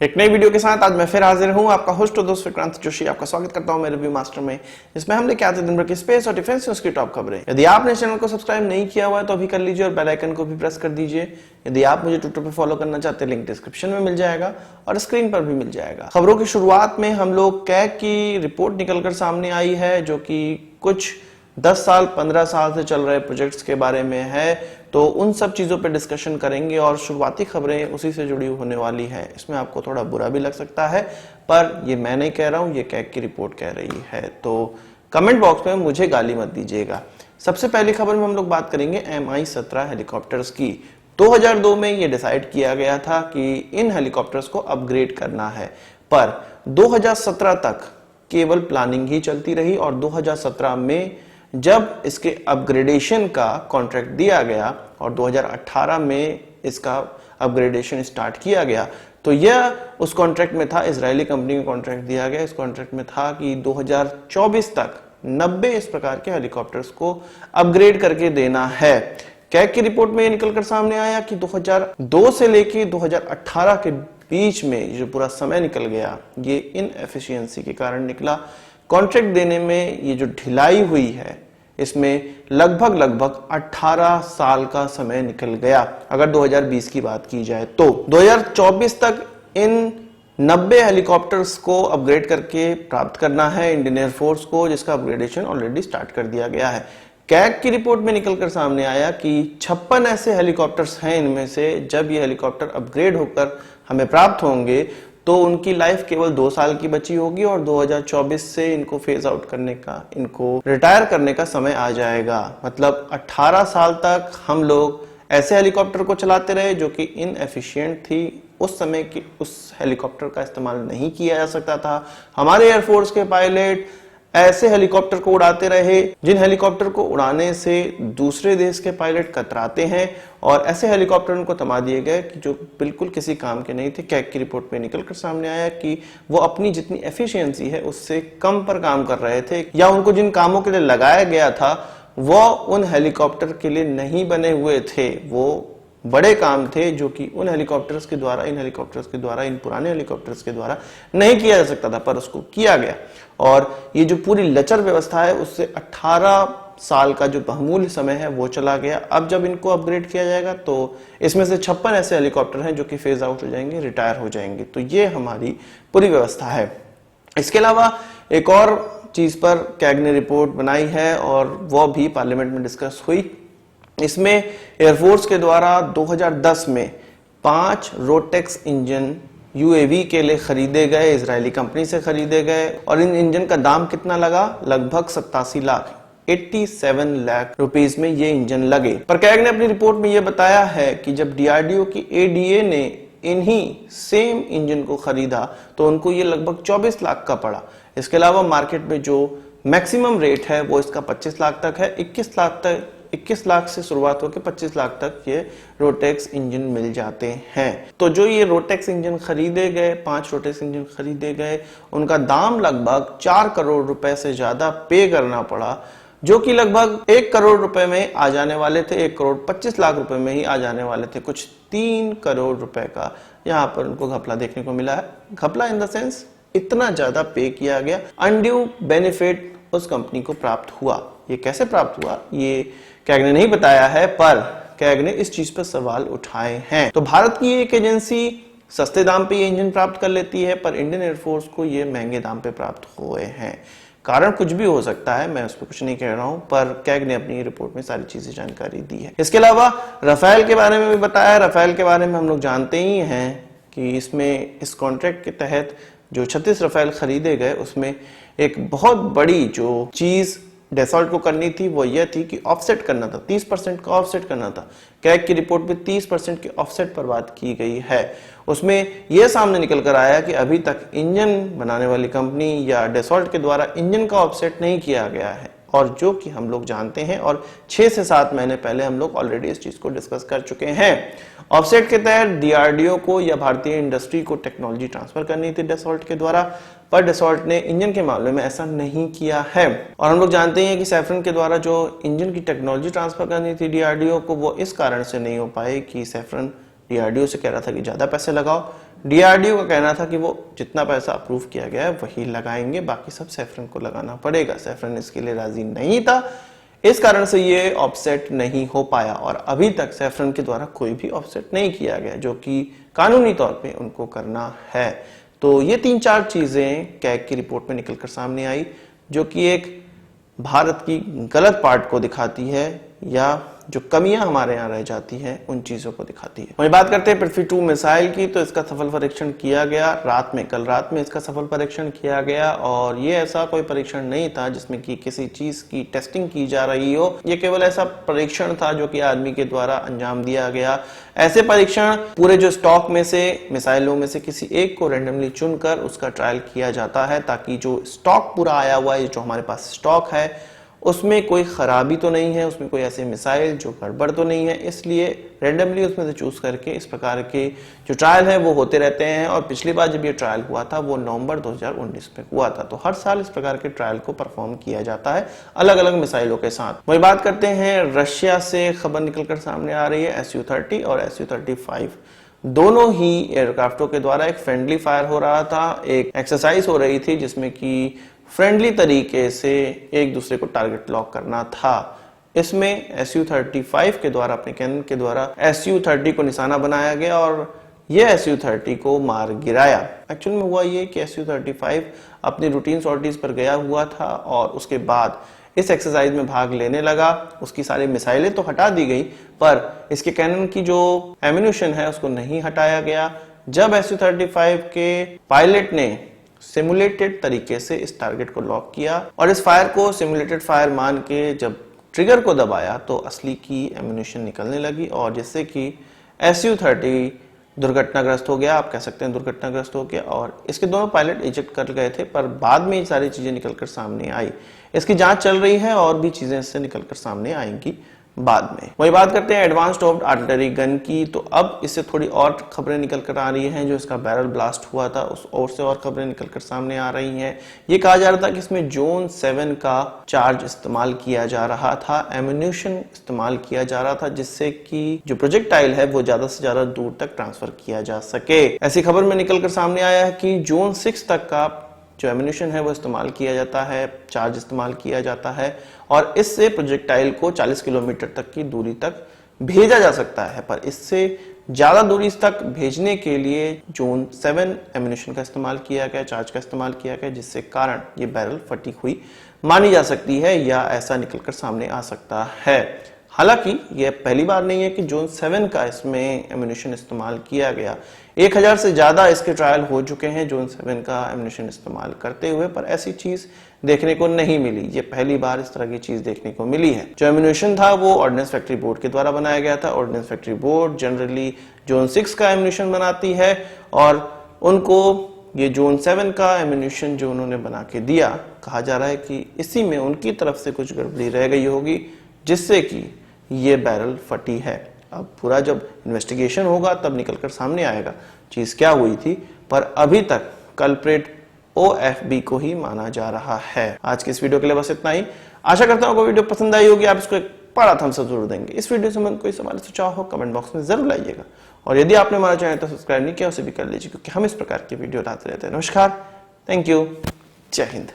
एक नई वीडियो के साथ आज मैं फिर हाजिर हूं, आपका होस्ट और दोस्त विक्रांत जोशी। आपका स्वागत करता हूं मेरे रिव्यू मास्टर में, जिसमें हम लेके आते हैं दिन भर की स्पेस और डिफेंस न्यूज की टॉप खबरें। यदि आपने चैनल को सब्सक्राइब नहीं किया हुआ है तो अभी कर लीजिए और बेल आइकन को भी प्रेस कर दीजिए। यदि आप मुझे ट्विटर पर फॉलो करना चाहते हैं, लिंक डिस्क्रिप्शन में मिल जाएगा और स्क्रीन पर भी मिल जाएगा। खबरों की शुरुआत में हम लोग कैग की रिपोर्ट निकलकर सामने आई है, जो कि कुछ 10 साल 15 साल से चल रहे प्रोजेक्ट्स के बारे में है। तो उन सब चीजों पे डिस्कशन करेंगे और शुरुआती खबरें उसी से जुड़ी होने वाली है। इसमें आपको थोड़ा बुरा भी लग सकता है, पर ये मैं नहीं कह रहा हूं, ये कैग की रिपोर्ट कह रही है। तो कमेंट बॉक्स में मुझे गाली मत दीजिएगा। सबसे पहली खबर में हम लोग बात करेंगे Mi-17 हेलीकॉप्टर्स की। 2002 में ये डिसाइड किया गया था कि इन हेलीकॉप्टर्स को अपग्रेड करना है, पर 2017 तक केवल प्लानिंग ही चलती रही और 2017 में जब इसके अपग्रेडेशन का कॉन्ट्रैक्ट दिया गया और 2018 में इसका अपग्रेडेशन स्टार्ट किया गया, तो यह उस कॉन्ट्रैक्ट में था, इजरायली कंपनी को कॉन्ट्रैक्ट दिया गया। इस कॉन्ट्रैक्ट में था कि 2024 तक 90 इस प्रकार के हेलीकॉप्टर्स को अपग्रेड करके देना है। कैग की रिपोर्ट में यह निकलकर सामने आया कि 2002 से लेके 2018 के बीच में जो पूरा समय निकल गया, ये इनएफिशिएंसी के कारण निकला। कॉन्ट्रैक्ट देने में ये जो ढिलाई हुई है, इसमें लगभग 18 साल का समय निकल गया। अगर 2020 की बात की जाए तो 2024 तक इन 90 हेलीकॉप्टर्स को अपग्रेड करके प्राप्त करना है इंडियन एयरफोर्स को, जिसका अपग्रेडेशन ऑलरेडी स्टार्ट कर दिया गया है। कैग की रिपोर्ट में निकलकर सामने आया कि 56 ऐसे हेलीकॉप्टर्स हैं, इनमें से जब ये हेलीकॉप्टर अपग्रेड होकर हमें प्राप्त होंगे तो उनकी लाइफ केवल 2 साल की बची होगी और 2024 से इनको फेज आउट करने का, इनको रिटायर करने का समय आ जाएगा। मतलब 18 साल तक हम लोग ऐसे हेलीकॉप्टर को चलाते रहे जो कि इनएफिशिएंट थी। उस समय की उस हेलीकॉप्टर का इस्तेमाल नहीं किया जा सकता था। हमारे एयरफोर्स के पायलट ऐसे हेलीकॉप्टर को उड़ाते रहे जिन हेलीकॉप्टर को उड़ाने से दूसरे देश के पायलट कतराते हैं, और ऐसे हेलीकॉप्टर उनको थमा दिए गए कि जो बिल्कुल किसी काम के नहीं थे। कैग की रिपोर्ट में निकलकर सामने आया कि वो अपनी जितनी एफिशिएंसी है उससे कम पर काम कर रहे थे, या उनको जिन कामों के लिए लगाया गया था वो उन हेलीकॉप्टर के लिए नहीं बने हुए थे। वो बड़े काम थे जो कि उन हेलीकॉप्टर्स के द्वारा, इन हेलीकॉप्टर्स के द्वारा, इन पुराने हेलीकॉप्टर्स के द्वारा नहीं किया जा सकता था, पर उसको किया गया। और ये जो पूरी लचर व्यवस्था है, उससे 18 साल का जो बहुमूल्य समय है वो चला गया। अब जब इनको अपग्रेड किया जाएगा तो इसमें से 56 ऐसे हेलीकॉप्टर हैं जो कि फेज आउट हो जाएंगे, रिटायर हो जाएंगे। तो ये हमारी पूरी व्यवस्था है। इसके अलावा एक और चीज पर कैग ने रिपोर्ट बनाई है और वो भी पार्लियामेंट में डिस्कस हुई। इसमें एयरफोर्स के द्वारा 2010 में 5 रोटेक्स इंजन यूएवी के लिए खरीदे गए, इजरायली कंपनी से खरीदे गए, और इन इंजन का दाम कितना लगा? लगभग 87 लाख, 87 लाख रुपीस में ये इंजन लगे। पर कैग ने अपनी रिपोर्ट में ये बताया है कि जब डीआरडीओ की एडीए ने इन्हीं सेम इंजन को खरीदा तो उनको ये लगभग 24 लाख का पड़ा। इसके अलावा मार्केट में जो मैक्सिमम रेट है वो इसका 25 लाख तक है। 21 लाख से शुरुआत होकर 25 लाख तक ये रोटेक्स इंजन मिल जाते हैं। तो जो ये रोटेक्स इंजन खरीदे गए, 5 रोटेक्स इंजन खरीदे गए, उनका दाम लगभग 4 करोड़ रुपए से ज्यादा पे करना पड़ा, जो कि लगभग 1 करोड़ रुपए में आ जाने वाले थे, 1 करोड़ 25 लाख रुपए में ही आ जाने वाले थे। कुछ 3 करोड़ रुपए का यहाँ पर उनको घपला देखने को मिला है। घपला इन द सेंस इतना ज्यादा पे किया गया, अनड्यू बेनिफिट उस कंपनी को प्राप्त हुआ। ये कैसे प्राप्त हुआ ये कैग ने नहीं बताया है, पर कैग ने इस चीज पर सवाल उठाए हैं। तो भारत की एक एजेंसी सस्ते दाम पे ये इंजन प्राप्त कर लेती है, पर इंडियन एयरफोर्स को ये महंगे दाम पे प्राप्त हुए हैं। कारण कुछ भी हो सकता है, मैं उस पर कुछ नहीं कह रहा हूं, पर कैग ने अपनी रिपोर्ट में सारी चीजें जानकारी दी है। इसके अलावा राफेल के बारे में भी बताया। राफेल के बारे में हम लोग जानते ही हैं कि इसमें इस कॉन्ट्रैक्ट के तहत जो 36 राफेल खरीदे गए, उसमें एक बहुत बड़ी जो चीज डेसॉल्ट को करनी थी वो ये थी कि ऑफसेट करना था, 30% का ऑफसेट करना था। कैग की रिपोर्ट में 30% के ऑफसेट पर बात की गई है। उसमें यह सामने निकल कर आया कि अभी तक इंजन बनाने वाली कंपनी या डेसॉल्ट के द्वारा इंजन का ऑफसेट नहीं किया गया है, और जो कि हम लोग जानते हैं और 6 से 7 महीने पहले हम लोग ऑलरेडी इस चीज को डिस्कस कर चुके हैं। ऑफसेट के तहत डीआरडीओ को या भारतीय इंडस्ट्री को टेक्नोलॉजी ट्रांसफर करनी थी डेसॉल्ट के द्वारा, पर डेसॉल्ट ने इंजन के मामले में ऐसा नहीं किया है। और हम लोग जानते हैं कि सैफरन के द्वारा जो इंजन की टेक्नोलॉजी ट्रांसफर करनी थी डीआरडीओ को, वो इस कारण से नहीं हो पाए कि सैफरन डीआरडीओ से कह रहा था कि ज्यादा पैसे लगाओ, डीआरडीओ का कहना था कि वो जितना पैसा अप्रूव किया गया है वही लगाएंगे, बाकी सब सैफरन को लगाना पड़ेगा। सैफरन इसके लिए राजी नहीं था, इस कारण से ये ऑफसेट नहीं हो पाया और अभी तक सैफरन के द्वारा कोई भी ऑफसेट नहीं किया गया, जो कि कानूनी तौर पे उनको करना है। तो ये 3-4 चीजें कैग की रिपोर्ट में निकलकर सामने आई, जो कि एक भारत की गलत पार्ट को दिखाती है या जो कमियां हमारे यहाँ रह जाती हैं उन चीजों को दिखाती है। वही बात करते हैं पृथ्वी 2 मिसाइल की, तो इसका सफल परीक्षण किया गया रात में, कल रात में इसका सफल परीक्षण किया गया और ये ऐसा कोई परीक्षण नहीं था जिसमें कि किसी चीज की टेस्टिंग की जा रही हो, ये केवल ऐसा परीक्षण था जो कि आदमी के द्वारा अंजाम दिया गया। ऐसे परीक्षण पूरे जो स्टॉक में से मिसाइलों में से किसी एक को रैंडमली चुनकर उसका ट्रायल किया जाता है, ताकि जो स्टॉक पूरा आया हुआ है, जो हमारे पास स्टॉक है उसमें कोई खराबी तो नहीं है, उसमें कोई ऐसे मिसाइल जो गड़बड़ तो नहीं है, इसलिए रैंडमली उसमें से चूज करके इस प्रकार के जो ट्रायल है वो होते रहते हैं। और पिछली बार जब ये ट्रायल हुआ था वो नवंबर 2019 में हुआ था। तो हर साल इस प्रकार के ट्रायल को परफॉर्म किया जाता है अलग अलग मिसाइलों के साथ। वही बात करते हैं, रशिया से खबर निकलकर सामने आ रही है Su-30 और Su-35 दोनों ही एयरक्राफ्टों के द्वारा एक फ्रेंडली फायर हो रहा था, एक एक्सरसाइज हो रही थी जिसमें कि फ्रेंडली तरीके से एक दूसरे को टारगेट लॉक करना था। इसमें Su-35 के द्वारा, अपने कैनन के द्वारा Su-30 को निशाना बनाया गया और यह Su-30 को मार गिराया। एक्चुअल में हुआ ये कि Su-35 अपनी रूटीन सॉर्टीज पर गया हुआ था और उसके बाद इस एक्सरसाइज में भाग लेने लगा। उसकी सारी मिसाइलें तो हटा दी गई पर इसके कैनन की जो एम्यूनिशन है उसको नहीं हटाया गया। जब Su-35 के पायलट ने सिमुलेटेड तरीके से इस टारगेट को लॉक किया और इस फायर को सिमुलेटेड फायर मान के जब ट्रिगर को दबाया तो असली की एम्यूनिशन निकलने लगी और जिससे कि Su-30 दुर्घटनाग्रस्त हो गया, आप कह सकते हैं दुर्घटनाग्रस्त हो गया और इसके दोनों पायलट इजेक्ट कर गए थे। पर बाद में ये सारी चीजें निकलकर सामने आई। इसकी जांच चल रही है और भी चीजें इससे निकलकर सामने आएंगी बाद में। वही बात करते हैं एडवांस्ड टॉप्ड आर्टिलरी गन की, तो अब इससे थोड़ी और खबरें निकल कर आ रही हैं। जो इसका बैरल ब्लास्ट हुआ था उस ओर से और खबरें निकल कर सामने आ रही हैं। ये कहा जा रहा था कि इसमें जोन 7 का चार्ज इस्तेमाल किया जा रहा था, एम्यूनिशन इस्तेमाल किया जा रहा था, जिससे कि जो प्रोजेक्टाइल है वो ज्यादा से ज्यादा दूर तक ट्रांसफर किया जा सके। ऐसी खबर में निकल कर सामने आया है कि जोन 6 तक का जो एम्यूनिशन है वो इस्तेमाल किया जाता है, चार्ज इस्तेमाल किया जाता है और इससे प्रोजेक्टाइल को 40 किलोमीटर तक की दूरी तक भेजा जा सकता है। पर इससे ज्यादा दूरी तक भेजने के लिए जोन 7 एम्यूनिशन का इस्तेमाल किया गया, चार्ज का इस्तेमाल किया गया, जिससे कारण ये बैरल फटी हुई मानी जा सकती है या ऐसा निकलकर सामने आ सकता है। हालांकि यह पहली बार नहीं है कि जोन 7 का इसमें एम्यूनिशन इस्तेमाल किया गया। 1000 से ज्यादा इसके ट्रायल हो चुके हैं जोन 7 का एम्यूनिशन इस्तेमाल करते हुए, पर ऐसी चीज देखने को नहीं मिली। ये पहली बार इस तरह की चीज देखने को मिली है। जो एम्यूनिशन था वो ऑर्डिनेंस फैक्ट्री बोर्ड के द्वारा बनाया गया था। Ordnance factory board generally zone 6 का एम्यूनिशन बनाती है और उनको ये जोन 7 का एम्यूनिशन जो उन्होंने बना के दिया, कहा जा रहा है कि इसी में उनकी तरफ से कुछ गड़बड़ी रह गई होगी जिससे कि ये बैरल फटी है। अब पूरा जब इन्वेस्टिगेशन होगा तब निकलकर सामने आएगा चीज क्या हुई थी, पर अभी तक कल्प्रिट OFB को ही माना जा रहा है। आज के इस वीडियो के लिए बस इतना ही। आशा करता हूँ आपको वीडियो पसंद आई होगी, आप इसको एक बड़ा थम्स अप जरूर देंगे। इस वीडियो से मन कोई सवाल सुझाव हो कमेंट बॉक्स में जरूर लाइएगा और यदि आपने हमारा चैनल तो सब्सक्राइब नहीं किया उसे भी कर लीजिए, क्योंकि हम इस प्रकार के वीडियो लाते रहते हैं। नमस्कार, थैंक यू, जय हिंद।